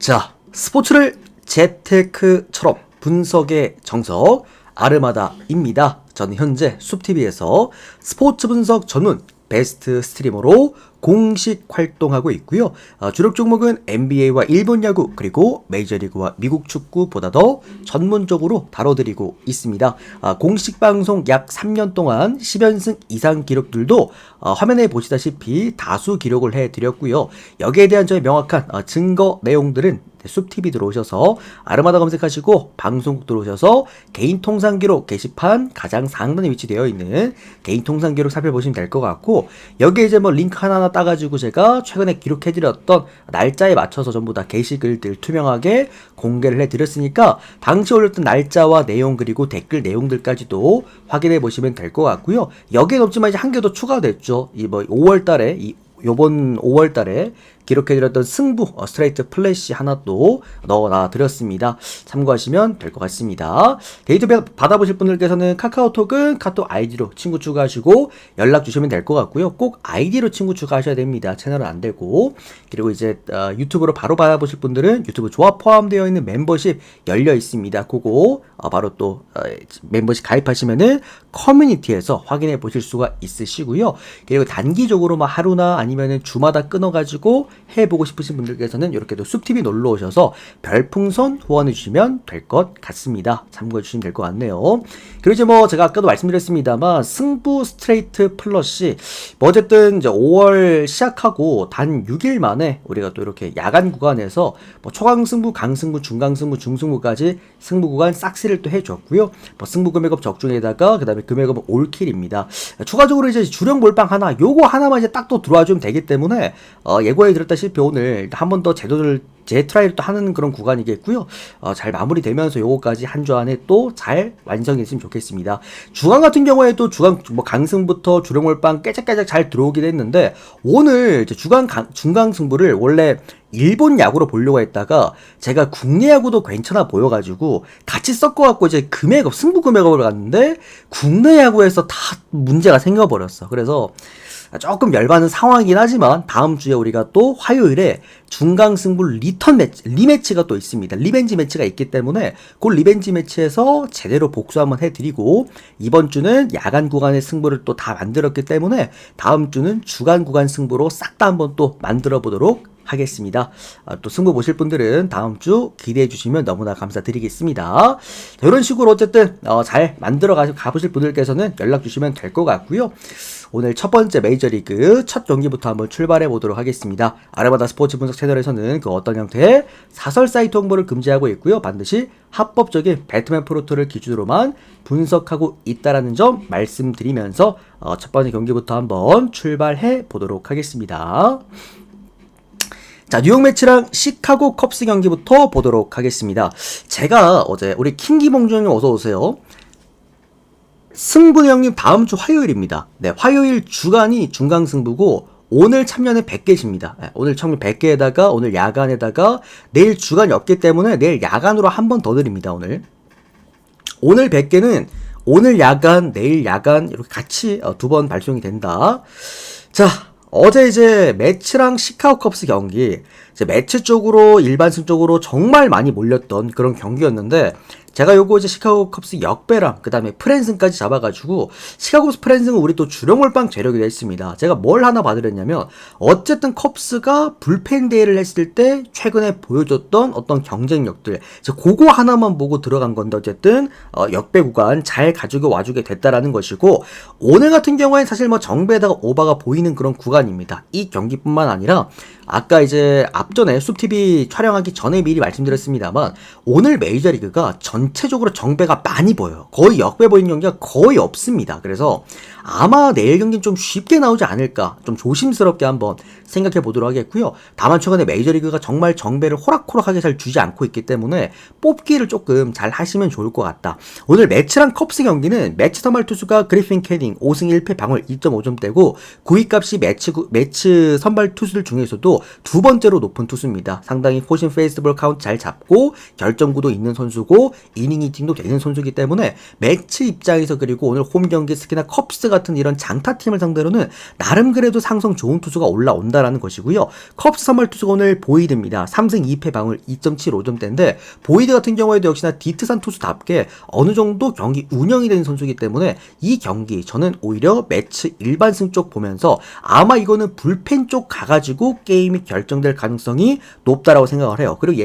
자, 스포츠를 재테크처럼 분석의 정석 아르마다입니다. 저는 현재 숲TV에서 스포츠 분석 전문 베스트 스트리머로 공식 활동하고 있고요. 주력 종목은 NBA와 일본 야구 그리고 메이저리그와 미국 축구보다 더 전문적으로 다뤄드리고 있습니다. 공식 방송 약 3년 동안 10연승 이상 기록들도 화면에 보시다시피 다수 기록을 해드렸고요. 여기에 대한 저의 명확한 증거 내용들은 숲TV 들어오셔서 아르마다 검색하시고 방송국 들어오셔서 개인 통상 기록 게시판 가장 상단에 위치되어 있는 개인 통상 기록 살펴보시면 될 것 같고, 여기에 이제 뭐 링크 하나하나 따가지고 제가 최근에 기록해드렸던 날짜에 맞춰서 전부 다 게시글들 투명하게 공개를 해드렸으니까 당시 올렸던 날짜와 내용 그리고 댓글 내용들까지도 확인해 보시면 될 것 같고요. 여기에 없지만 이제 한 개 더 추가됐죠. 이 뭐 5월달에 요번 5월달에 기록해드렸던 승부 스트레이트 플래시 하나 또 넣어놔 드렸습니다. 참고하시면 될 것 같습니다. 데이터 받아보실 분들께서는 카카오톡은 카톡 아이디로 친구 추가하시고 연락 주시면 될 것 같고요. 꼭 아이디로 친구 추가하셔야 됩니다. 채널은 안 되고. 그리고 이제 유튜브로 바로 받아보실 분들은 유튜브 조합 포함되어 있는 멤버십 열려 있습니다. 그거 바로 또 멤버십 가입하시면은 커뮤니티에서 확인해 보실 수가 있으시고요. 그리고 단기적으로 뭐 하루나 아니면은 주마다 끊어가지고 해보고 싶으신 분들께서는 이렇게 또 숲TV 놀러 오셔서 별풍선 후원해 주시면 될 것 같습니다. 참고해 주시면 될 것 같네요. 그리고 이제 뭐 제가 아까도 말씀드렸습니다만 승부 스트레이트 플러시 뭐 어쨌든 이제 5월 시작하고 단 6일 만에 우리가 또 이렇게 야간 구간에서 뭐 초강승부, 강승부, 중강승부, 중승부까지 승부 구간 싹쓸이를 또 해줬고요. 뭐 승부 금액업 적중에다가 그 다음에 금액업은 올킬입니다. 추가적으로 이제 주력 몰빵 하나, 요거 하나만 이제 딱 또 들어와주면 되기 때문에 예고해 드렸다시피 오늘 한 번 더 재트라이를 또 하는 그런 구간이겠고요. 잘 마무리되면서 요거까지 한 주 안에 또 잘 완성했으면 좋겠습니다. 주간 같은 경우에도 주간 뭐 강승부터 주력 몰빵 깨작깨작 잘 들어오긴 했는데, 오늘 이제 중강 승부를 원래 일본 야구로 보려고 했다가 제가 국내 야구도 괜찮아 보여가지고 같이 섞어갖고 이제 승부 금액업을 갔는데 국내 야구에서 다 문제가 생겨버렸어. 그래서 조금 열받는 상황이긴 하지만 다음 주에 우리가 또 화요일에 중강 승부 리매치가 또 있습니다. 리벤지 매치가 있기 때문에 그 리벤지 매치에서 제대로 복수 한번 해드리고, 이번 주는 야간 구간의 승부를 또 다 만들었기 때문에 다음 주는 주간 구간 승부로 싹 다 한번 또 만들어 보도록 하겠습니다. 또 승부 보실 분들은 다음 주 기대해 주시면 너무나 감사드리겠습니다. 자, 이런 식으로 어쨌든 잘 만들어 가보실 분들께서는 연락 주시면 될 것 같고요. 오늘 첫 번째 메이저리그 첫 경기부터 한번 출발해 보도록 하겠습니다. 아르마다 스포츠 분석 채널에서는 그 어떤 형태의 사설 사이트 홍보를 금지하고 있고요. 반드시 합법적인 배트맨 프로토를 기준으로만 분석하고 있다라는 점 말씀드리면서 첫 번째 경기부터 한번 출발해 보도록 하겠습니다. 자, 뉴욕 매치랑 시카고 컵스 경기부터 보도록 하겠습니다. 제가 어제 우리 킹기봉주 형님 어서 오세요. 승부 형님 다음 주 화요일입니다. 네, 화요일 주간이 중강 승부고 오늘 참여는 100개십니다. 네, 오늘 참여 100개에다가 오늘 야간에다가 내일 주간이 없기 때문에 내일 야간으로 한 번 더 드립니다. 오늘 100개는 오늘 야간, 내일 야간 이렇게 같이 두 번 발송이 된다. 자, 어제 이제 매치랑 시카고 컵스 경기, 이제 매치 쪽으로 일반승 쪽으로 정말 많이 몰렸던 그런 경기였는데, 제가 요거 이제 시카고 컵스 역배랑 그 다음에 프랜승까지 잡아가지고 시카고 컵스 프랜승은 우리 또 주력 몰빵 재력이 했습니다. 제가 뭘 하나 봐드렸냐면, 어쨌든 컵스가 불펜 대회를 했을 때 최근에 보여줬던 어떤 경쟁력들, 그거 하나만 보고 들어간 건데 어쨌든 역배 구간 잘 가지고 와주게 됐다라는 것이고, 오늘 같은 경우에는 사실 뭐 정배에다가 오바가 보이는 그런 구간입니다. 이 경기뿐만 아니라 아까 이제 앞전에 숲TV 촬영하기 전에 미리 말씀드렸습니다만, 오늘 메이저리그가 전체적으로 정배가 많이 보여요. 거의 역배 보이는 경기가 거의 없습니다. 그래서 아마 내일 경기는 좀 쉽게 나오지 않을까, 좀 조심스럽게 한번 생각해 보도록 하겠고요. 다만 최근에 메이저리그가 정말 정배를 호락호락하게 잘 주지 않고 있기 때문에 뽑기를 조금 잘 하시면 좋을 것 같다. 오늘 매치랑 컵스 경기는 매치 선발 투수가 그리핀 캐닝 5승 1패 방울 2.5점대고 구위값이 매치 선발 투수들 중에서도 두 번째로 높은 투수입니다. 상당히 포신 페이스볼 카운트 잘 잡고 결정구도 있는 선수고 이닝 히팅도 되는 선수이기 때문에 매치 입장에서 그리고 오늘 홈 경기 특히나 컵스 같은 이런 장타팀을 상대로는 나름 그래도 상성 좋은 투수가 올라온다라는 것이고요. 컵스 선발 투수가 오늘 보이드입니다. 3승 2패 방울 2.75점대인데 보이드 같은 경우에도 역시나 디트산 투수답게 어느 정도 경기 운영이 되는 선수이기 때문에 이 경기 저는 오히려 매치 일반승 쪽 보면서 아마 이거는 불펜 쪽 가가지고 게임이 결정될 가능성이 높다라고 생각을 해요. 그리고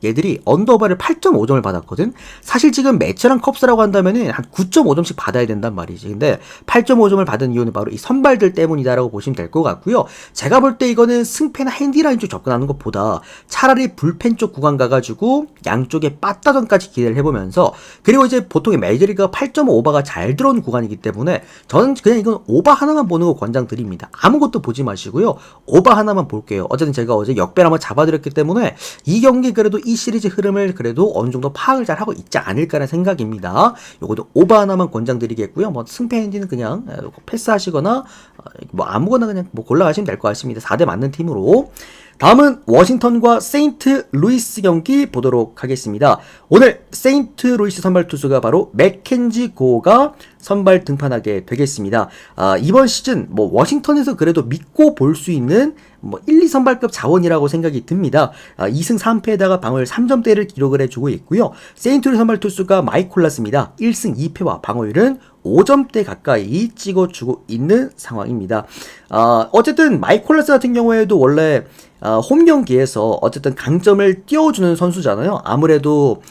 얘들이 언더바를 8.5점을 받았거든. 사실 지금 매치랑 컵스라고 한다면은 한 9.5점씩 받아야 된단 말이지. 근데 8.5점을 받은 이유는 바로 이 선발들 때문이다라고 보시면 될 것 같고요. 제가 볼 때 이거는 승패나 핸디라인 쪽 접근하는 것보다 차라리 불펜 쪽 구간 가가지고 양쪽에 빠따전까지 기대를 해보면서 그리고 이제 보통 메이저리그가 8.5오버가 잘 들어오는 구간이기 때문에 저는 그냥 이건 오버 하나만 보는 거 권장드립니다. 아무것도 보지 마시고요. 오버 하나만 볼게요. 어쨌든 제가 어제 역배를 한번 잡아드렸기 때문에 이 경기 그래도 이 시리즈 흐름을 그래도 어느 정도 파악을 잘 하고 있지 않을까라는 생각입니다. 요것도 오버 하나만 권장드리겠고요. 뭐 승패 핸디는 그냥 패스하시거나 뭐 아무거나 그냥 뭐 골라가시면 될 것 같습니다. 4대 맞는 팀으로. 다음은 워싱턴과 세인트 루이스 경기 보도록 하겠습니다. 오늘 세인트 루이스 선발 투수가 바로 맥켄지 고가 선발 등판하게 되겠습니다. 이번 시즌 뭐 워싱턴에서 그래도 믿고 볼 수 있는 뭐 1, 2 선발급 자원이라고 생각이 듭니다. 2승 3패에다가 방울 3점대를 기록을 해주고 있고요. 세인트 루이스 선발 투수가 마이크 콜라스입니다. 1승 2패와 방어율은 5점대 가까이 찍어주고 있는 상황입니다. 어쨌든 마이크 콜라스 같은 경우에도 원래 홈 경기에서 어쨌든 강점을 띄워주는 선수잖아요. 아무래도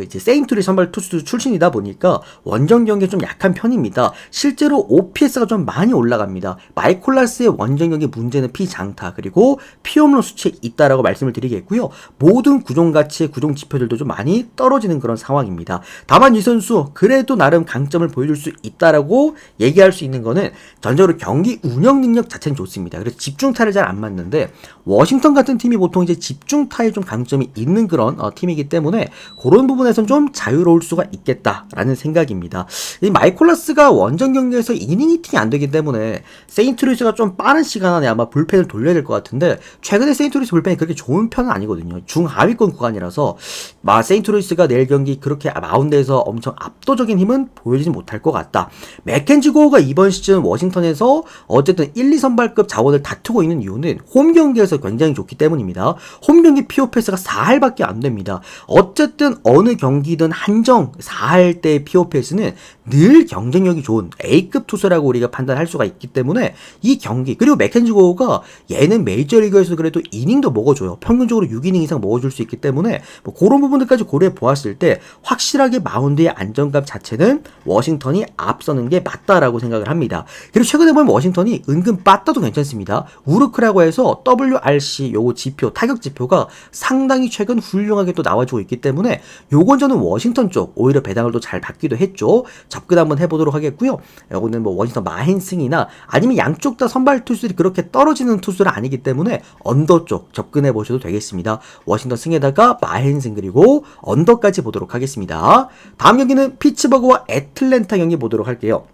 이제 세인트루이스 선발 투수 출신이다 보니까 원정 경기에 좀 약한 편입니다. 실제로 OPS가 좀 많이 올라갑니다. 마이크 콜라스의 원정 경기 문제는 피장타 그리고 피홈런 수치에 있다라고 말씀을 드리겠고요. 모든 구종가치의 구종 지표들도 좀 많이 떨어지는 그런 상황입니다. 다만 이 선수 그래도 나름 강점을 보여줄 수 있다라고 얘기할 수 있는 거는 전적으로 경기 운영 능력 자체는 좋습니다. 그래서 집중타를 잘 안 맞는데 워싱턴 같은 팀이 보통 이제 집중타에 좀 강점이 있는 그런 팀이기 때문에 그런 부분에선 좀 자유로울 수가 있겠다라는 생각입니다. 이 마이크 콜라스가 원정 경기에서 이닝 히팅이 안 되기 때문에 세인트루이스가 좀 빠른 시간 안에 아마 불펜을 돌려야 될 것 같은데 최근에 세인트루이스 불펜이 그렇게 좋은 편은 아니거든요. 중하위권 구간이라서 세인트루이스가 내일 경기 그렇게 마운드에서 엄청 압도적인 힘은 보여주지 못할 것 같다. 맥켄지 고우가 이번 시즌 워싱턴에서 어쨌든 1, 2선발급 자원을 다투고 있는 이유는 홈 경기에서 굉장히 좋기 때문입니다. 홈 경기 POPS가 4할밖에 안 됩니다. 어쨌든 어느 경기든 한정 4할 때 POPS는 늘 경쟁력이 좋은 A급 투수라고 우리가 판단할 수가 있기 때문에 이 경기 그리고 맥켄지 고우가 얘는 메이저리그에서 그래도 이닝도 먹어줘요. 평균적으로 6이닝 이상 먹어줄 수 있기 때문에 뭐 그런 부분들까지 고려해 보았을 때 확실하게 마운드의 안정감 자체는 워싱턴이 앞서는 게 맞다라고 생각을 합니다. 그리고 최근에 보면 워싱턴이 은근 빠따도 괜찮습니다. 우르크라고 해서 WRC 요거 지표 타격 지표가 상당히 최근 훌륭하게 또 나와주고 있기 때문에 요건 저는 워싱턴 쪽 오히려 배당을 또 잘 받기도 했죠. 접근 한번 해보도록 하겠고요. 요거는 뭐 워싱턴 마헨승이나 아니면 양쪽 다 선발 투수들이 그렇게 떨어지는 투수는 아니기 때문에 언더 쪽 접근해 보셔도 되겠습니다. 워싱턴 승에다가 마헨승 그리고 언더까지 보도록 하겠습니다. 다음 경기는 피츠버그와 애틀랜타 경기 보도록 할게요.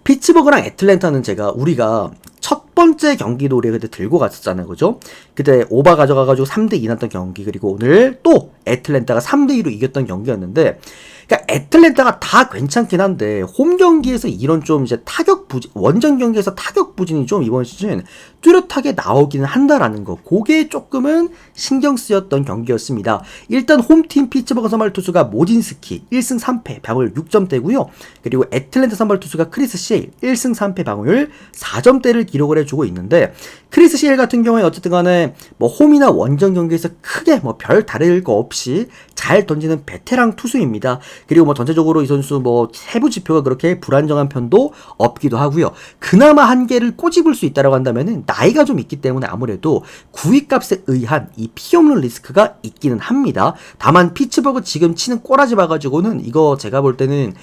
피츠버그랑 애틀랜타는 우리가 첫 번째 경기도 우리가 그때 들고 갔었잖아요. 그죠? 그때 오바 가져가가지고 3대2 났던 경기, 그리고 오늘 또 애틀랜타가 3대2로 이겼던 경기였는데, 그러니까 애틀랜타가 다 괜찮긴 한데 홈 경기에서 이런 좀 이제 타격 부진, 원정 경기에서 타격 부진이 좀 이번 시즌 뚜렷하게 나오기는 한다라는 거, 그게 조금은 신경 쓰였던 경기였습니다. 일단 홈팀 피츠버그 선발 투수가 모진스키 1승 3패 방어율 6점대고요. 그리고 애틀랜타 선발 투수가 크리스 셰일 1승 3패 방어율 4점대를 기록을 해주고 있는데, 크리스 셰일 같은 경우에 어쨌든 간에 뭐 홈이나 원정 경기에서 크게 뭐 별 다를 거 없이 잘 던지는 베테랑 투수입니다. 그리고 뭐 전체적으로 이 선수 뭐 세부 지표가 그렇게 불안정한 편도 없기도 하고요. 그나마 한계를 꼬집을 수 있다라고 한다면은 나이가 좀 있기 때문에 아무래도 구위값에 의한 이 피홈런 리스크가 있기는 합니다. 다만 피츠버그 지금 치는 꼬라지 봐가지고는 이거 제가 볼 때는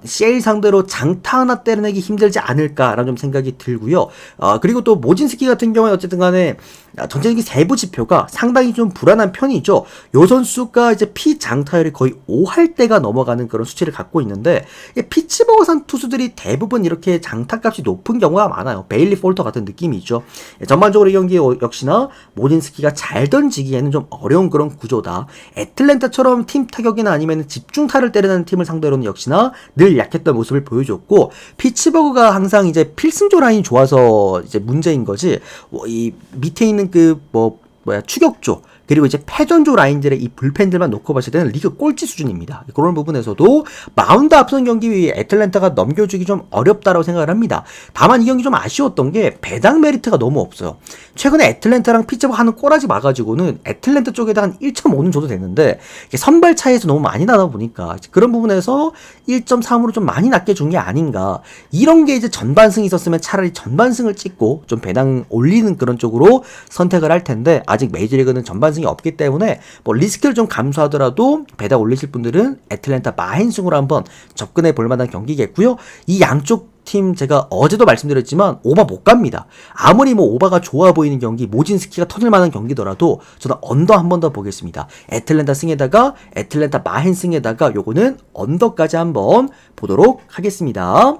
셰일 상대로 장타 하나 때려내기 힘들지 않을까라는 좀 생각이 들고요. 그리고 또 모진스키 같은 경우에 어쨌든 간에 전체적인 세부 지표가 상당히 좀 불안한 편이죠. 요 선수가 이제 피장타율이 거의 5할대가 10배가 넘어가는 그런 수치를 갖고 있는데 피츠버그산 투수들이 대부분 이렇게 장타값이 높은 경우가 많아요. 베일리 폴터 같은 느낌이 있죠. 전반적으로 이 경기 역시나 모진스키가 잘 던지기에는 좀 어려운 그런 구조다. 애틀랜타처럼 팀 타격이나 아니면 집중타를 때리는 팀을 상대로는 역시나 늘 약했던 모습을 보여줬고, 피츠버그가 항상 이제 필승조 라인이 좋아서 이제 문제인 거지, 이 밑에 있는 추격조 그리고 이제 패전조 라인들의 이 불펜들만 놓고 봤을 때는 리그 꼴찌 수준입니다. 그런 부분에서도 마운드 앞선 경기 애틀랜타가 넘겨주기 좀 어렵다라고 생각을 합니다. 다만 이 경기 좀 아쉬웠던 게 배당 메리트가 너무 없어요. 최근에 애틀랜타랑 피츠버그 하는 꼬라지 막아주고는 애틀랜타 쪽에다 한 1.5는 줘도 되는데 선발 차이에서 너무 많이 나다 보니까 그런 부분에서 1.3으로 좀 많이 낮게 준 게 아닌가. 이런 게 이제 전반승이 있었으면 차라리 전반승을 찍고 좀 배당 올리는 그런 쪽으로 선택을 할 텐데, 아직 메이저리그는 전반승이 없기 때문에 리스크를 좀 감수하더라도 배당 올리실 분들은 애틀랜타 마행승으로 한번 접근해 볼 만한 경기겠고요. 이 양쪽 팀 제가 어제도 말씀드렸지만 오바 못 갑니다. 아무리 오바가 좋아 보이는 경기, 모진스키가 터질 만한 경기더라도 저는 언더 한 번 더 보겠습니다. 애틀랜타 승에다가 애틀랜타 마헨 승에다가 요거는 언더까지 한번 보도록 하겠습니다.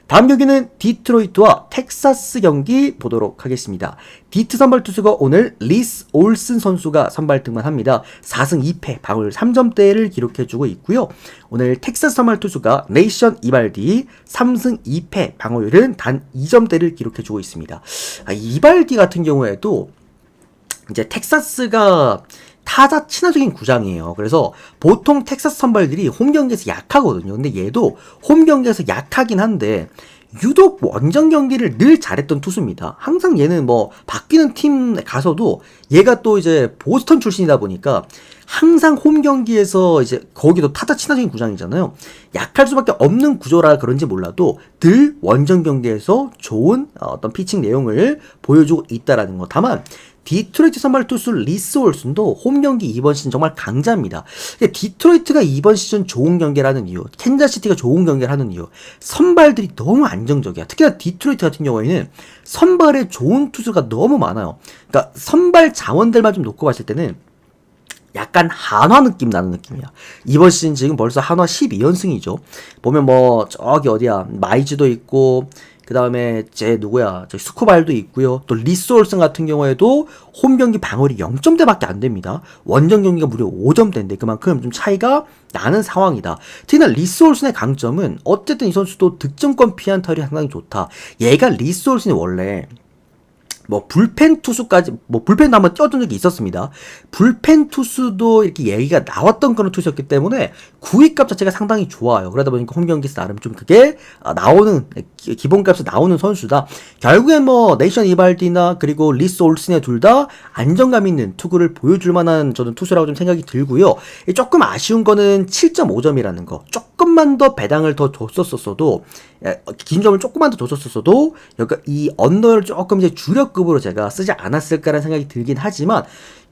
다음 경기는 디트로이트와 텍사스 경기 보도록 하겠습니다. 디트 선발 투수가 오늘 리스 올슨 선수가 선발 등판합니다. 4승 2패 방울 3점대를 기록해주고 있고요. 오늘 텍사스 선발 투수가 네이션 이발디 3승 2패 방어율은 단 2점대를 기록해주고 있습니다. 이발디 같은 경우에도 이제 텍사스가 타자 친화적인 구장이에요. 그래서 보통 텍사스 선발들이 홈 경기에서 약하거든요. 근데 얘도 홈 경기에서 약하긴 한데 유독 원정 경기를 늘 잘했던 투수입니다. 항상 얘는 바뀌는 팀 가서도 얘가 또 이제 보스턴 출신이다 보니까 항상 홈 경기에서 이제 거기도 타자 친화적인 구장이잖아요. 약할 수밖에 없는 구조라 그런지 몰라도 늘 원정 경기에서 좋은 어떤 피칭 내용을 보여주고 있다라는 거. 다만 디트로이트 선발 투수 리스 올슨도 홈 경기 이번 시즌 정말 강자입니다. 디트로이트가 이번 시즌 좋은 경기를 하는 이유, 캔자스시티가 좋은 경기를 하는 이유, 선발들이 너무 안정적이야. 특히나 디트로이트 같은 경우에는 선발에 좋은 투수가 너무 많아요. 그러니까 선발 자원들만 좀 놓고 봤을 때는 약간 한화 느낌 나는 느낌이야. 이번 시즌 지금 벌써 한화 12연승이죠. 보면 저기 어디야, 마이즈도 있고, 그 다음에 스쿠발도 있고요. 또 리스 올슨 같은 경우에도 홈 경기 방어율이 0점대밖에 안 됩니다. 원정 경기가 무려 5점대인데 그만큼 좀 차이가 나는 상황이다. 특히나 리스 올슨의 강점은 어쨌든 이 선수도 득점권 피한 타율이 상당히 좋다. 얘가 리스 올슨이 원래 불펜 투수까지, 불펜도 한번 뛰어든 적이 있었습니다. 불펜 투수도 이렇게 얘기가 나왔던 그런 투수였기 때문에 구위값 자체가 상당히 좋아요. 그러다 보니까 홈 경기에서 나름 좀 그게 기본값이 나오는 선수다. 결국엔 네이션 이발디나 그리고 리스 올슨의 둘 다 안정감 있는 투구를 보여줄 만한 저는 투수라고 좀 생각이 들고요. 조금 아쉬운 거는 7.5점이라는 거. 조금만 더 배당을 더 줬었어도, 기준점을 조금만 더 줬었어도, 이 언더를 조금 이제 주력급으로 제가 쓰지 않았을까라는 생각이 들긴 하지만,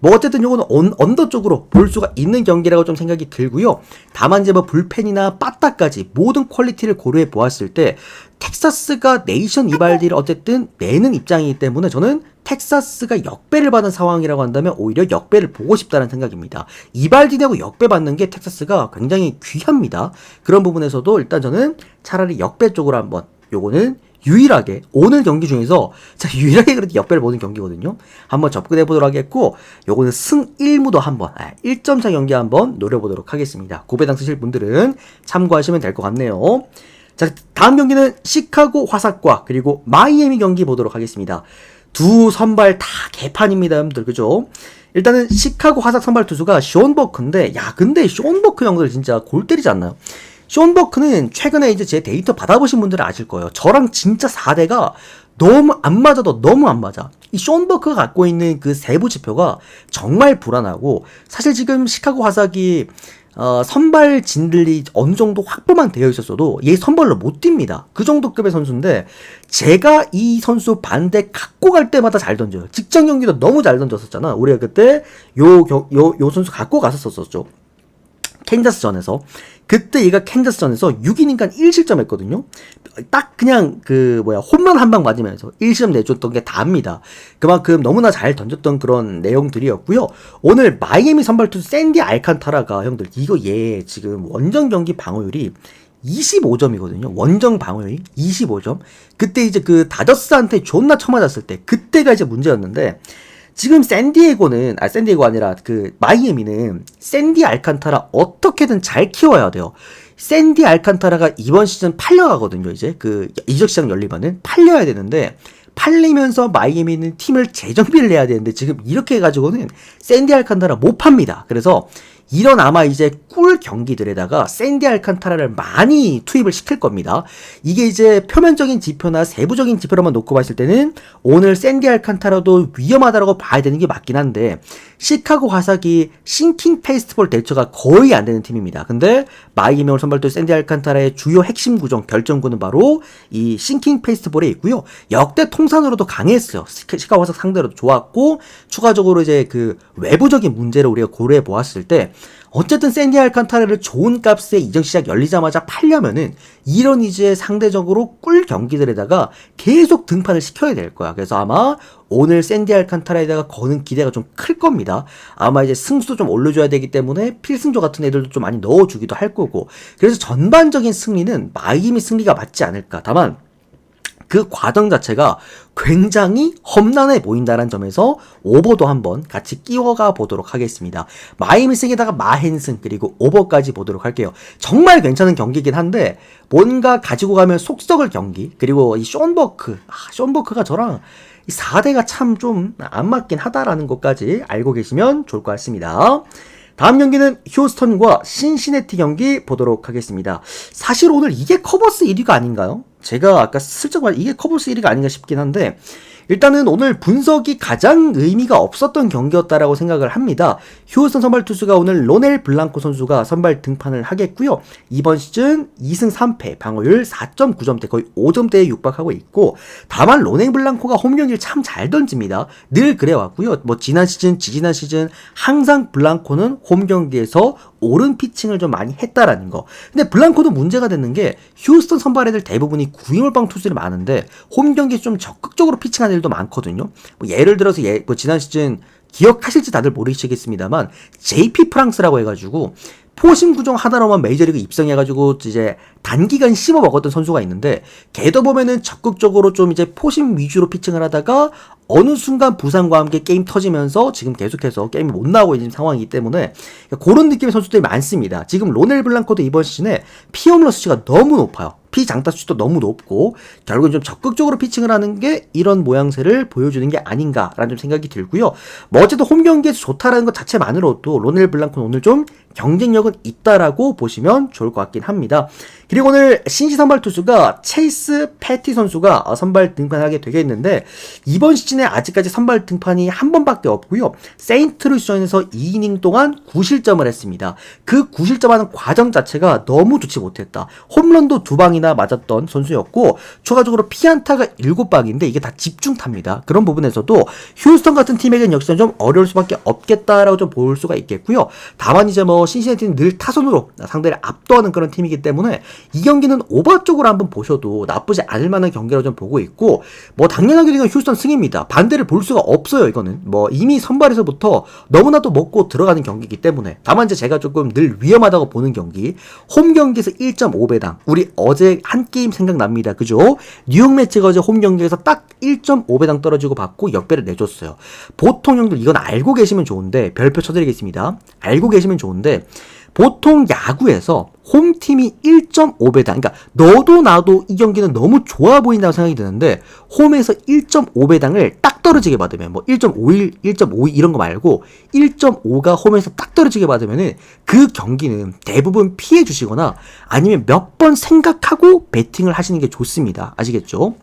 어쨌든 요거는 언더 쪽으로 볼 수가 있는 경기라고 좀 생각이 들고요. 다만 이제 불펜이나 빠따까지 모든 퀄리티를 고려해 보았을 때, 텍사스가 네이션 이발디를 어쨌든 내는 입장이기 때문에 저는 텍사스가 역배를 받은 상황이라고 한다면 오히려 역배를 보고 싶다는 생각입니다. 이발디 내고 역배 받는 게 텍사스가 굉장히 귀합니다. 그런 부분에서도 일단 저는 차라리 역배 쪽으로 한번, 요거는 유일하게 오늘 경기 중에서 유일하게 그래도 역배를 보는 경기거든요. 한번 접근해 보도록 하겠고, 요거는 승 1무도 한번 1점차 경기 한번 노려보도록 하겠습니다. 고배당 쓰실 분들은 참고하시면 될 것 같네요. 자, 다음 경기는 시카고 화삭과 그리고 마이애미 경기 보도록 하겠습니다. 두 선발 다 개판입니다, 여러분들. 그죠? 일단은 시카고 화삭 선발 투수가 숀 버크인데, 근데 숀 버크 형들 진짜 골 때리지 않나요? 숀 버크는 최근에 이제 제 데이터 받아보신 분들은 아실 거예요. 저랑 진짜 4대가 너무 안 맞아도 너무 안 맞아. 이 숀 버크가 갖고 있는 그 세부 지표가 정말 불안하고, 사실 지금 시카고 화삭이 선발진들이 어느 정도 확보만 되어 있었어도 얘 선발로 못 뜁니다. 그 정도 급의 선수인데, 제가 이 선수 반대 갖고 갈 때마다 잘 던져요. 직전 경기도 너무 잘 던졌었잖아. 우리가 그때 요 선수 갖고 갔었었죠. 캔자스전에서. 그때 얘가 캔자스전에서 6이닝간 1실점 했거든요. 딱 그냥 홈런 한 방 맞으면서 1실점 내줬던 게 다입니다. 그만큼 너무나 잘 던졌던 그런 내용들이었고요. 오늘 마이애미 선발 투수 샌디 알칸타라가 형들 이거 얘 지금 원정 경기 방어율이 25점이거든요. 원정 방어율이 25점. 그때 이제 그 다저스한테 존나 쳐맞았을 때 그때가 이제 문제였는데 지금 샌디에고가 아니라 그 마이애미는 샌디 알칸타라 어떻게든 잘 키워야 돼요. 샌디 알칸타라가 이번 시즌 팔려가거든요. 이제 그 이적 시장 열리면은 팔려야 되는데 팔리면서 마이애미는 팀을 재정비를 해야 되는데 지금 이렇게 해가지고는 샌디 알칸타라 못 팝니다. 그래서 이런 아마 이제 꿀 경기들에다가 샌디 알칸타라를 많이 투입을 시킬 겁니다. 이게 이제 표면적인 지표나 세부적인 지표로만 놓고 봤을 때는 오늘 샌디 알칸타라도 위험하다고 봐야 되는 게 맞긴 한데 시카고 화삭이 싱킹 페이스트볼 대처가 거의 안 되는 팀입니다. 근데 마이애미 오늘 선발도 샌디 알칸타라의 주요 핵심 구종 결정구는 바로 이 싱킹 페이스트볼에 있고요. 역대 통산으로도 강했어요. 시카고 화삭 상대로도 좋았고 추가적으로 이제 그 외부적인 문제를 우리가 고려해 보았을 때 어쨌든 샌디 알칸타라를 좋은 값에 이적 시작 열리자마자 팔려면은 이런 이제 상대적으로 꿀 경기들에다가 계속 등판을 시켜야 될 거야. 그래서 아마 오늘 샌디 알칸타라에다가 거는 기대가 좀 클 겁니다. 아마 이제 승수도 좀 올려줘야 되기 때문에 필승조 같은 애들도 좀 많이 넣어주기도 할 거고. 그래서 전반적인 승리는 마이애미 승리가 맞지 않을까. 다만 그 과정 자체가 굉장히 험난해 보인다는 점에서 오버도 한번 같이 끼워가 보도록 하겠습니다. 마이애미 승에다가 마헨슨 그리고 오버까지 보도록 할게요. 정말 괜찮은 경기긴 한데 뭔가 가지고 가면 속썩을 경기. 그리고 이 숀버크가 저랑 이 4대가 참 좀 안 맞긴 하다라는 것까지 알고 계시면 좋을 것 같습니다. 다음 경기는 휴스턴과 신시내티 경기 보도록 하겠습니다. 사실 오늘 이게 커버스 1위가 아닌가요? 제가 아까 슬쩍 말 이게 커버스 1위가 아닌가 싶긴 한데 일단은 오늘 분석이 가장 의미가 없었던 경기였다라고 생각을 합니다. 휴스턴 선발 투수가 오늘 로넬 블랑코 선수가 선발 등판을 하겠고요. 이번 시즌 2승 3패, 방어율 4.9점대, 거의 5점대에 육박하고 있고 다만 로넬 블랑코가 홈 경기를 참 잘 던집니다. 늘 그래왔고요. 뭐 지난 시즌, 지지난 시즌 항상 블랑코는 홈 경기에서 옳은 피칭을 좀 많이 했다라는 거. 근데 블랑코도 문제가 되는 게 휴스턴 선발 애들 대부분이 구인홀빵 투수들이 많은데 홈 경기에 좀 적극적으로 피칭하는 애들도 많거든요. 뭐 예를 들어서 지난 시즌 기억하실지 다들 모르시겠습니다만 JP 프랑스라고 해가지고 포심 구종 하나로만 메이저리그 입성해가지고 이제 단기간 씹어 먹었던 선수가 있는데 걔도 보면은 적극적으로 좀 이제 포심 위주로 피칭을 하다가 어느 순간 부상과 함께 게임 터지면서 지금 계속해서 게임이 못 나오고 있는 상황이기 때문에 그런 느낌의 선수들이 많습니다. 지금 로넬 블랑코도 이번 시즌에 피홈런 수치가 너무 높아요. 피장타 수치도 너무 높고 결국은 좀 적극적으로 피칭을 하는 게 이런 모양새를 보여주는 게 아닌가라는 좀 생각이 들고요. 뭐 어쨌든 홈 경기에서 좋다라는 것 자체만으로도 로넬 블랑코는 오늘 좀 경쟁력은 있다라고 보시면 좋을 것 같긴 합니다. 그리고 오늘 신시 선발 투수가 체이스 패티 선수가 선발 등판하게 되겠는데 이번 시즌에 아직까지 선발 등판이 한 번밖에 없고요. 세인트루이스전에서 2이닝 동안 9실점을 했습니다. 그 9실점하는 과정 자체가 너무 좋지 못했다. 홈런도 2방이나 맞았던 선수였고 추가적으로 피안타가 7방인데 이게 다 집중타입니다. 그런 부분에서도 휴스턴 같은 팀에게는 역시 좀 어려울 수밖에 없겠다라고 좀 볼 수가 있겠고요. 다만 이제 뭐 신시내티는 늘 타선으로 상대를 압도하는 그런 팀이기 때문에 이 경기는 오버 쪽으로 한번 보셔도 나쁘지 않을 만한 경기라고 좀 보고 있고 뭐 당연하게 이건 휴스턴 승입니다. 반대를 볼 수가 없어요. 이거는 뭐 이미 선발에서부터 너무나도 먹고 들어가는 경기이기 때문에 다만 이제 제가 조금 늘 위험하다고 보는 경기 홈 경기에서 1.5배당 우리 어제 한 게임 생각납니다. 그죠? 뉴욕 매치가 어제 홈 경기에서 딱 1.5배당 떨어지고 받고 역배를 내줬어요. 보통 형들 이건 알고 계시면 좋은데 별표 쳐드리겠습니다. 알고 계시면 좋은데 보통 야구에서 홈팀이 1.5배당 그러니까 너도 나도 이 경기는 너무 좋아 보인다고 생각이 드는데 홈에서 1.5배당을 딱 떨어지게 받으면 뭐 1.51, 1.52 이런 거 말고 1.5가 홈에서 딱 떨어지게 받으면은 그 경기는 대부분 피해 주시거나 아니면 몇 번 생각하고 배팅을 하시는 게 좋습니다. 아시겠죠?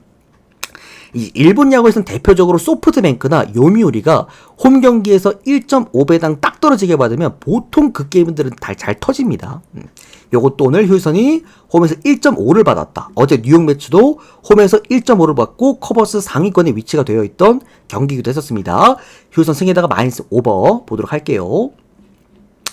이 일본 야구에서는 대표적으로 소프트뱅크나 요미우리가 홈 경기에서 1.5배당 딱 떨어지게 받으면 보통 그 게임들은 잘 터집니다. 요것도 오늘 휴스턴이 홈에서 1.5를 받았다. 어제 뉴욕 매치도 홈에서 1.5를 받고 커버스 상위권에 위치가 되어 있던 경기이기도 했었습니다. 휴스턴 승에다가 마이너스 오버 보도록 할게요.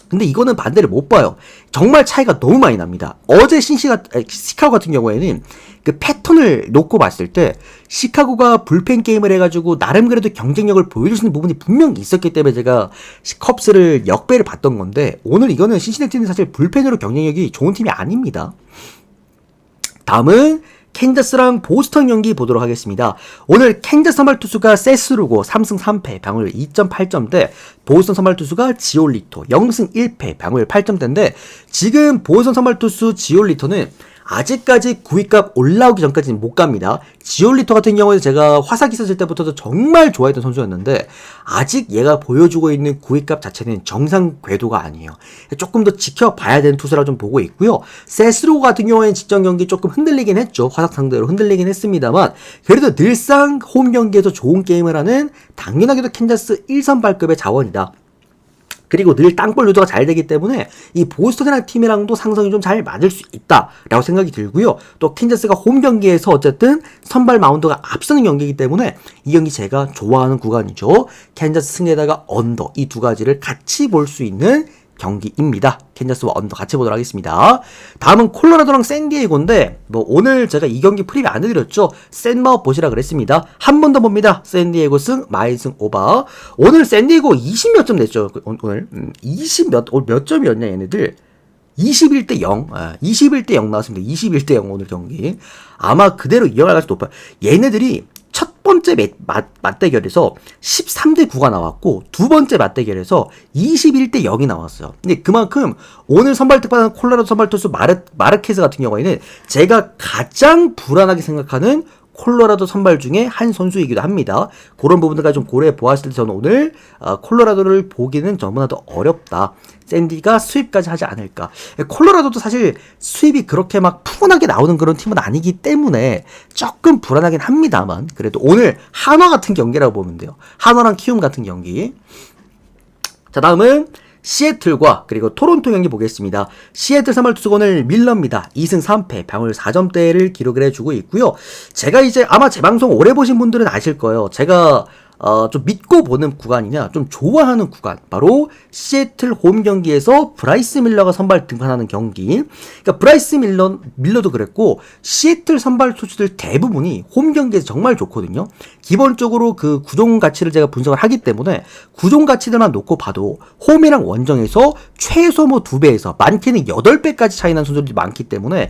근데 이거는 반대를 못 봐요. 정말 차이가 너무 많이 납니다. 어제 시카고 같은 경우에는 그 패턴을 놓고 봤을 때 시카고가 불펜 게임을 해가지고 나름 그래도 경쟁력을 보여줄 수 있는 부분이 분명히 있었기 때문에 제가 컵스를 역배를 봤던 건데, 오늘 이거는 신시내티는 사실 불펜으로 경쟁력이 좋은 팀이 아닙니다. 다음은 캔자스랑 보스턴 경기 보도록 하겠습니다. 오늘 캔자스 선발 투수가 세스루고 3승 3패 방어율 2.8점대, 보스턴 선발 투수가 지올리토 0승 1패 방어율 8점대인데, 지금 보스턴 선발 투수 지올리토는 아직까지 9위값 올라오기 전까지는 못 갑니다. 지올리토 같은 경우에 제가 화사기 썼을 때부터도 정말 좋아했던 선수였는데, 아직 얘가 보여주고 있는 9위값 자체는 정상 궤도가 아니에요. 조금 더 지켜봐야 되는 투수라 좀 보고 있고요. 세스로 같은 경우에는 직전 경기 조금 흔들리긴 했죠. 화삭 상대로 흔들리긴 했습니다만, 그래도 늘상 홈 경기에서 좋은 게임을 하는 당연하게도 캔자스 1선발급의 자원이다. 그리고 늘 땅볼 유도가 잘 되기 때문에 이 보스턴이라는 팀이랑도 상성이 좀 잘 맞을 수 있다라고 생각이 들고요. 또 캔자스가 홈 경기에서 어쨌든 선발 마운드가 앞서는 경기이기 때문에 이 경기 제가 좋아하는 구간이죠. 캔자스 승리에다가 언더, 이 두 가지를 같이 볼 수 있는 경기입니다. 캔자스와 언더 같이 보도록 하겠습니다. 다음은 콜로라도랑 샌디에이고인데, 오늘 제가 이 경기 프리뷰 안 해드렸죠. 샌마우 보시라 그랬습니다. 한 번 더 봅니다. 샌디에이고 승, 마인승 오바. 오늘 샌디에이고 20몇 점 냈죠. 오늘 20몇 점이었냐 얘네들. 21대 0, 21대 0 나왔습니다. 21대 0 오늘 경기. 아마 그대로 이어갈 가능성이 높아요. 얘네들이 첫 번째 맞대결에서 13대 9가 나왔고, 두 번째 맞대결에서 21대 0이 나왔어요. 근데 그만큼 오늘 선발 특파는 콜로라도 선발 투수 마르케스 같은 경우에는 제가 가장 불안하게 생각하는 콜로라도 선발 중에 한 선수이기도 합니다. 그런 부분들까지 좀 고려해 보았을 때 저는 오늘 콜로라도를 보기는 너무나도 어렵다. 샌디가 수입까지 하지 않을까. 콜로라도도 사실 수입이 그렇게 막 푸근하게 나오는 그런 팀은 아니기 때문에 조금 불안하긴 합니다만, 그래도 오늘 한화 같은 경기라고 보면 돼요. 한화랑 키움 같은 경기. 자, 다음은 시애틀과 그리고 토론토 경기 보겠습니다. 시애틀 선발 투수가 오늘 밀러입니다. 2승 3패 방어율 4점대를 기록을 해주고 있고요. 제가 이제 아마 제 방송 오래 보신 분들은 아실 거예요. 제가 좀 믿고 보는 구간이냐, 좀 좋아하는 구간, 바로 시애틀 홈 경기에서 브라이스 밀러가 선발 등판하는 경기. 그러니까 브라이스 밀러도 그랬고, 시애틀 선발 투수들 대부분이 홈 경기에서 정말 좋거든요. 기본적으로 그 구종 가치를 제가 분석을 하기 때문에 구종 가치들만 놓고 봐도 홈이랑 원정에서 최소 2배에서 많게는 8배까지 차이 나는 선수들이 많기 때문에,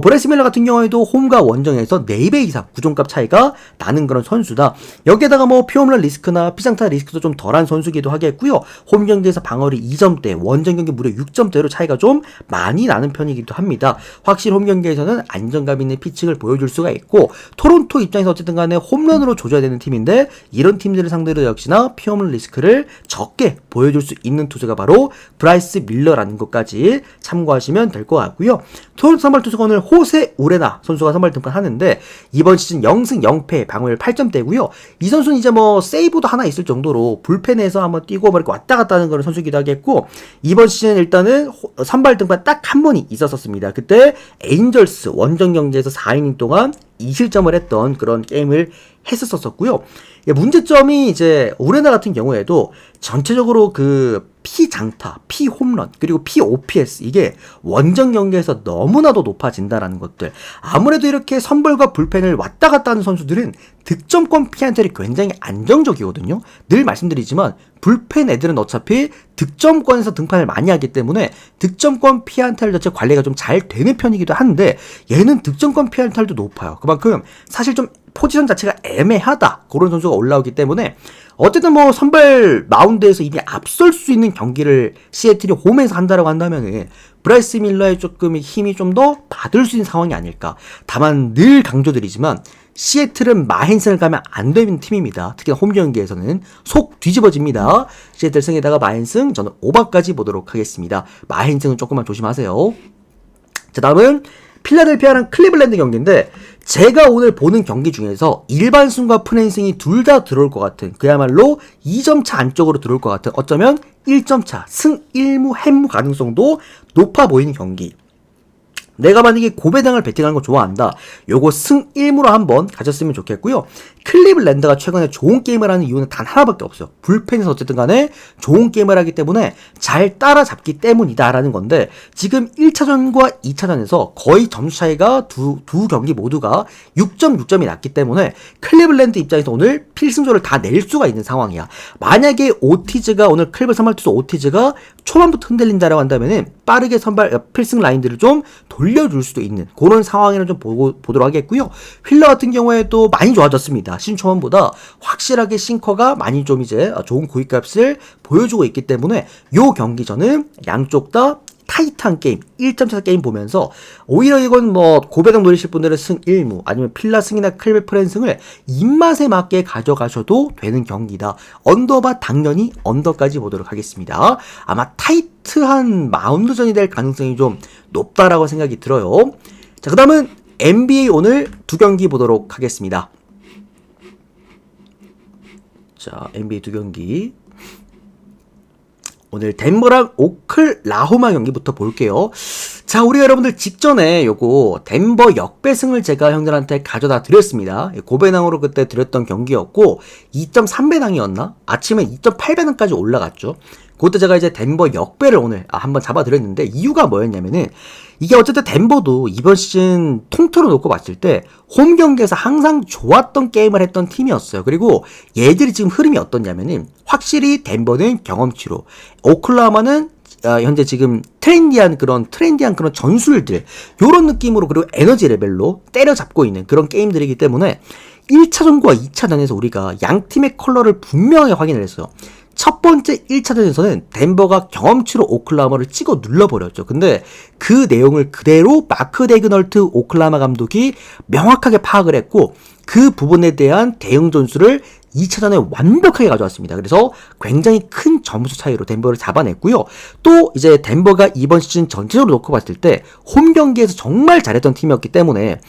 브라이스 밀러 같은 경우에도 홈과 원정에서 4배 이상 구종값 차이가 나는 그런 선수다. 여기에다가 피홈런 리스크나 피장타 리스크도 좀 덜한 선수기도 하겠고요. 홈 경기에서 방어율이 2점대, 원정 경기 무려 6점대로 차이가 좀 많이 나는 편이기도 합니다. 확실히 홈 경기에서는 안정감 있는 피칭을 보여줄 수가 있고, 토론토 입장에서 어쨌든 간에 홈런으로 조져야 되는 팀인데, 이런 팀들을 상대로 역시나 피홈런 리스크를 적게 보여줄 수 있는 투수가 바로 브라이스 밀러라는 것까지 참고하시면 될 것 같고요. 토론토 선발 투수가 오늘 호세 우레나 선수가 선발 등판하는데, 이번 시즌 0승 0패 방어율 8점대고요. 이 선수는 이제 세이브도 하나 있을 정도로 불펜에서 한번 뛰고 이렇게 왔다 갔다 하는 그런 선수이기도 하겠고, 이번 시즌 일단은 선발 등판 딱 한 번이 있었습니다. 그때 에인절스 원정 경기에서 4이닝 동안 2실점을 했던 그런 게임을 했었었고요. 문제점이 이제 우레나 같은 경우에도 전체적으로 그 피장타, 피홈런, 그리고 피OPS, 이게 원정 경기에서 너무나도 높아진다라는 것들. 아무래도 이렇게 선발과 불펜을 왔다 갔다 하는 선수들은 득점권 피안타율이 굉장히 안정적이거든요. 늘 말씀드리지만 불펜 애들은 어차피 득점권에서 등판을 많이 하기 때문에 득점권 피안타율 자체 관리가 좀 잘 되는 편이기도 한데, 얘는 득점권 피안타율도 높아요. 그만큼 사실 좀 포지션 자체가 애매하다, 그런 선수가 올라오기 때문에 어쨌든 선발 마운드에서 이미 앞설 수 있는 경기를 시애틀이 홈에서 한다라고 한다면은 브라이스 밀러의 조금 힘이 좀 더 받을 수 있는 상황이 아닐까. 다만 늘 강조드리지만 시애틀은 마헨슨을 가면 안 되는 팀입니다. 특히 홈 경기에서는 속 뒤집어집니다. 시애틀 승에다가 마헨슨, 저는 오버까지 보도록 하겠습니다. 마헨슨은 조금만 조심하세요. 자, 다음은 필라델피아랑 클리블랜드 경기인데, 제가 오늘 보는 경기 중에서 일반승과 프랜승이 둘 다 들어올 것 같은, 그야말로 2점 차 안쪽으로 들어올 것 같은, 어쩌면 1점 차 승 1무 햄무 가능성도 높아 보이는 경기. 내가 만약에 고배당을 베팅하는 거 좋아한다, 요거 승 1무로 한번 가졌으면 좋겠고요. 클리블랜드가 최근에 좋은 게임을 하는 이유는 단 하나밖에 없어요. 불펜에서 어쨌든 간에 좋은 게임을 하기 때문에 잘 따라잡기 때문이다라는 건데, 지금 1차전과 2차전에서 거의 점수 차이가 두 경기 모두가 6점이 났기 때문에 클리블랜드 입장에서 오늘 필승조를 다 낼 수가 있는 상황이야. 만약에 오티즈가 오늘 클리블 선발투수 오티즈가 초반부터 흔들린다라고 한다면은 빠르게 필승 라인들을 좀 돌려줄 수도 있는 그런 상황을 좀 보도록 하겠고요. 휠러 같은 경우에도 많이 좋아졌습니다. 시즌 초반보다 확실하게 싱커가 많이 좀 이제 좋은 구입값을 보여주고 있기 때문에 요 경기 저는 양쪽 다 타이트한 게임, 1.4 게임 보면서 오히려 이건 뭐 고배당 노리실 분들은 승 1무 아니면 필라 승이나 클리블 프랜승을 입맛에 맞게 가져가셔도 되는 경기다. 언더바 당연히 언더까지 보도록 하겠습니다. 아마 타이트한 마운드전이 될 가능성이 좀 높다라고 생각이 들어요. 자, 그 다음은 NBA 오늘 두 경기 보도록 하겠습니다. 자, NBA 두 경기. 오늘 덴버랑 오클라호마 경기부터 볼게요. 자, 우리가 여러분들 직전에 요거 덴버 역배승을 제가 형들한테 가져다 드렸습니다. 고배낭으로 그때 드렸던 경기였고 2.3배낭이었나? 아침에 2.8배낭까지 올라갔죠. 그때 제가 이제 덴버 역배를 오늘 한번 잡아드렸는데, 이유가 뭐였냐면은 이게 어쨌든 덴버도 이번 시즌 통틀어 놓고 봤을 때 홈 경기에서 항상 좋았던 게임을 했던 팀이었어요. 그리고 얘들이 지금 흐름이 어떻냐면은 확실히 덴버는 경험치로, 오클라호마는 현재 지금 트렌디한 그런 전술들, 요런 느낌으로, 그리고 에너지 레벨로 때려잡고 있는 그런 게임들이기 때문에 1차전과 2차전에서 우리가 양 팀의 컬러를 분명히 확인을 했어요. 첫 번째 1차전에서는 덴버가 경험치로 오클라호마를 찍어 눌러버렸죠. 근데 그 내용을 그대로 마크 데그널트 오클라호마 감독이 명확하게 파악을 했고, 그 부분에 대한 대응 전술을 2차전에 완벽하게 가져왔습니다. 그래서 굉장히 큰 점수 차이로 덴버를 잡아냈고요. 또 이제 덴버가 이번 시즌 전체적으로 놓고 봤을 때 홈 경기에서 정말 잘했던 팀이었기 때문에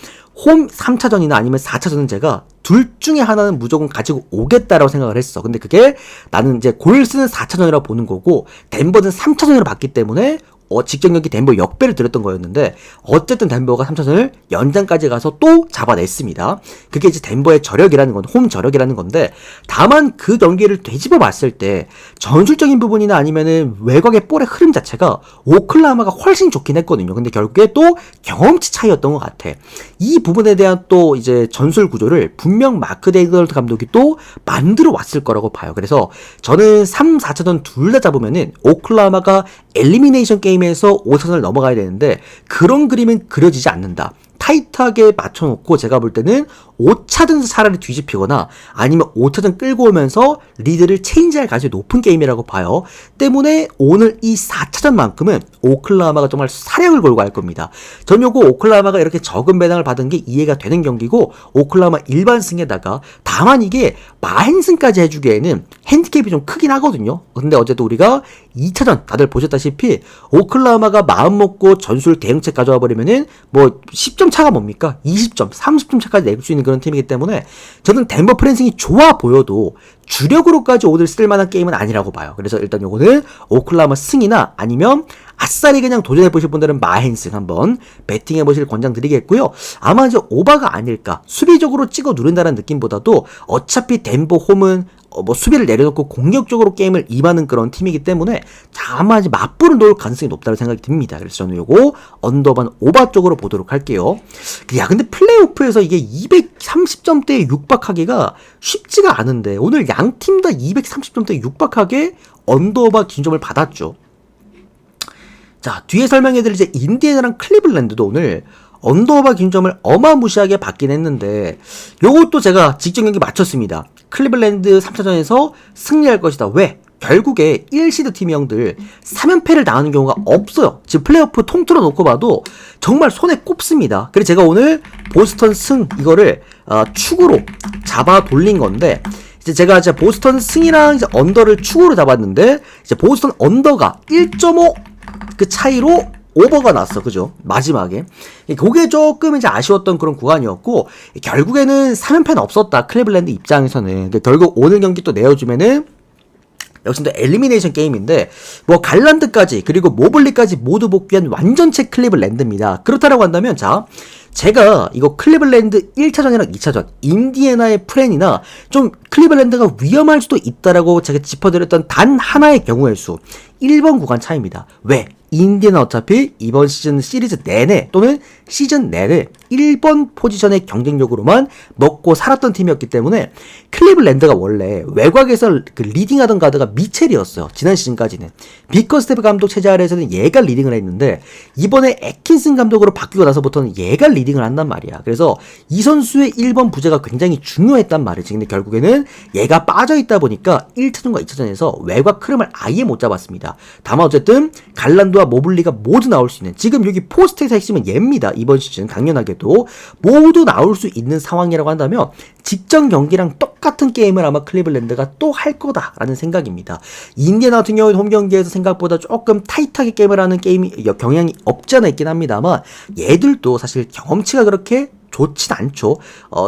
홈 3차전이나 아니면 4차전은 제가 둘 중에 하나는 무조건 가지고 오겠다라고 생각을 했어. 근데 그게 나는 이제 골스는 4차전이라고 보는 거고 덴버는 3차전이라고 봤기 때문에 직전 경기 덴버 역배를 드렸던 거였는데, 어쨌든 덴버가 3차전을 연장까지 가서 또 잡아냈습니다. 그게 이제 덴버의 저력이라는 건, 홈 저력이라는 건데, 다만 그 경기를 되짚어 봤을 때 전술적인 부분이나 아니면은 외곽의 볼의 흐름 자체가 오클라호마가 훨씬 좋긴 했거든요. 근데 결국에 또 경험치 차이였던 것 같아. 이 부분에 대한 또 이제 전술 구조를 분명 마크 데이글트 감독이 또 만들어 왔을 거라고 봐요. 그래서 저는 3, 4차전 둘 다 잡으면은 오클라호마가 엘리미네이션 게임에서 5차전을 넘어가야 되는데 그런 그림은 그려지지 않는다. 타이트하게 맞춰놓고 제가 볼 때는 5차전 차라리 뒤집히거나 아니면 5차전 끌고 오면서 리드를 체인지할 가능성이 높은 게임이라고 봐요. 때문에 오늘 이 4차전만큼은 오클라호마가 정말 사력을 걸고 할 겁니다. 전 요거 오클라호마가 이렇게 적은 배당을 받은 게 이해가 되는 경기고, 오클라호마 일반 승에다가 다만 이게 마행승까지 해주기에는 핸디캡이 좀 크긴 하거든요. 근데 어쨌든 우리가 2차전 다들 보셨다시피 오클라호마가 마음 먹고 전술 대응책 가져와 버리면은 뭐 10점 차가 뭡니까? 20점, 30점 차까지 낼 수 있는 그런 팀이기 때문에 저는 덴버 프랜싱이 좋아 보여도 주력으로까지 오늘 쓸만한 게임은 아니라고 봐요. 그래서 일단 요거는 오클라호마 승이나 아니면 아싸리 그냥 도전해보실 분들은 마행승 한번 배팅해보실 권장드리겠고요. 아마 이제 오바가 아닐까. 수비적으로 찍어 누른다는 느낌보다도 어차피 덴버 홈은 뭐 수비를 내려놓고 공격적으로 게임을 임하는 그런 팀이기 때문에 아마 이제 맞불을 놓을 가능성이 높다고 생각이 듭니다. 그래서 저는 요거 언더반 오바 쪽으로 보도록 할게요. 야, 근데 플레이오프에서 이게 230점대에 육박하기가 쉽지가 않은데 오늘 양 팀 다 230점대에 육박하게 언더바 기준점을 받았죠. 자, 뒤에 설명해드릴 이제 인디애나랑 클리블랜드도 오늘 언더바 기준점을 어마무시하게 받긴 했는데, 요것도 제가 직전 경기 맞췄습니다. 클리블랜드 3차전에서 승리할 것이다. 왜? 결국에 1시드 팀 형들 3연패를 당하는 경우가 없어요. 지금 플레이오프 통틀어 놓고 봐도 정말 손에 꼽습니다. 그래서 제가 오늘 보스턴 승 이거를 축으로 잡아 돌린 건데, 이제 제가 이제 보스턴 승이랑 이제 언더를 축으로 잡았는데, 이제 보스턴 언더가 1.5 그 차이로 오버가 났어. 그죠? 마지막에. 그게 조금 이제 아쉬웠던 그런 구간이었고, 결국에는 3연패는 없었다. 클리블랜드 입장에서는. 결국 오늘 경기 또 내어주면은 역시 또 엘리미네이션 게임인데, 뭐 갈란드까지 그리고 모블리까지 모두 복귀한 완전체 클리블랜드입니다. 그렇다라고 한다면, 자, 제가 이거 클리블랜드 1차전이랑 2차전 인디애나의 플랜이나 좀 클리블랜드가 위험할 수도 있다라고 제가 짚어드렸던 단 하나의 경우의 수 1번 구간 차이입니다. 왜? 인디애나 어차피 이번 시즌 시리즈 내내 또는 시즌 내내 1번 포지션의 경쟁력으로만 먹고 살았던 팀이었기 때문에 클리블랜드가 원래 외곽에서 그 리딩하던 가드가 미첼이었어요. 지난 시즌까지는. 비커스테프 감독 체제 아래에서는 얘가 리딩을 했는데 이번에 애킨슨 감독으로 바뀌고 나서부터는 얘가 리딩을 한단 말이야. 그래서 이 선수의 1번 부재가 굉장히 중요했단 말이지. 근데 결국에는 얘가 빠져있다 보니까 1차전과 2차전에서 외곽 흐름을 아예 못 잡았습니다. 다만 어쨌든 갈란도와 모블리가 모두 나올 수 있는, 지금 여기 포스트에서 핵심은 얘입니다. 이번 시즌 당연하게도 모두 나올 수 있는 상황이라고 한다면 직전 경기랑 똑같은 게임을 아마 클리블랜드가 또 할 거다라는 생각입니다. 인디애나 같은 경우는 홈 경기에서 생각보다 조금 타이트하게 게임을 하는 경향이 없지 않아 있긴 합니다만 얘들도 사실 경험치가 그렇게 좋진 않죠.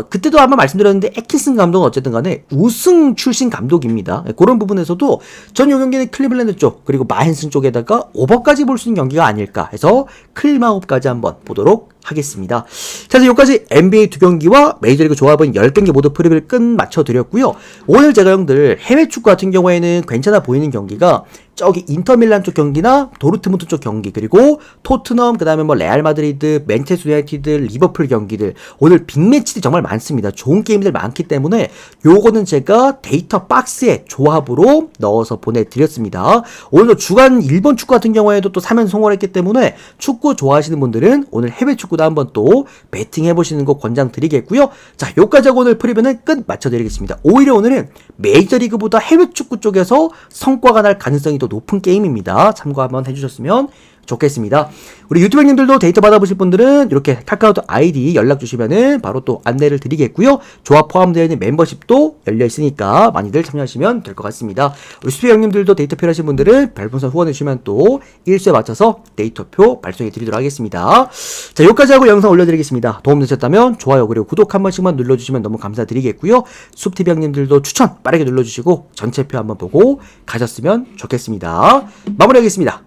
그때도 아마 말씀드렸는데 애킨슨 감독은 어쨌든 간에 우승 출신 감독입니다. 그런 부분에서도 전 이 경기는 클리블랜드 쪽 그리고 마헨슨 쪽에다가 오버까지 볼 수 있는 경기가 아닐까 해서 클마우까지 한번 보도록 하겠습니다. 자, 이제 여기까지 NBA 2경기와 메이저리그 조합은 10경기 모두 프리뷰를 끝 맞춰드렸고요. 오늘 제가 형들 해외 축구 같은 경우에는 괜찮아 보이는 경기가 저기 인터밀란 쪽 경기나 도르트문트 쪽 경기, 그리고 토트넘, 그 다음에 뭐 레알 마드리드, 맨체스터 유나이티드, 리버풀 경기들, 오늘 빅매치들이 정말 많습니다. 좋은 게임들 많기 때문에 요거는 제가 데이터 박스에 조합으로 넣어서 보내드렸습니다. 오늘 주간 일본 축구 같은 경우에도 또 3연 성공했기 때문에 축구 좋아하시는 분들은 오늘 해외 축구도 한번 또 배팅 해보시는 거 권장드리겠고요. 자, 요까지 하고 오늘 프리뷰는 끝 맞춰드리겠습니다. 오히려 오늘은 메이저리그보다 해외 축구 쪽에서 성과가 날 가능성이 더 높은 게임입니다. 참고 한번 해주셨으면 좋겠습니다. 우리 유튜브 형님들도 데이터 받아보실 분들은 이렇게 카카오톡 아이디 연락 주시면은 바로 또 안내를 드리겠고요. 조합 포함되어 있는 멤버십도 열려 있으니까 많이들 참여하시면 될 것 같습니다. 우리 수비 형님들도 데이터 필요하신 분들은 별풍선 후원해 주시면 또 일수에 맞춰서 데이터표 발송해 드리도록 하겠습니다. 자, 여기까지 하고 영상 올려드리겠습니다. 도움 되셨다면 좋아요 그리고 구독 한 번씩만 눌러주시면 너무 감사드리겠고요. 숲TV 형님들도 추천 빠르게 눌러주시고 전체표 한번 보고 가셨으면 좋겠습니다. 마무리하겠습니다.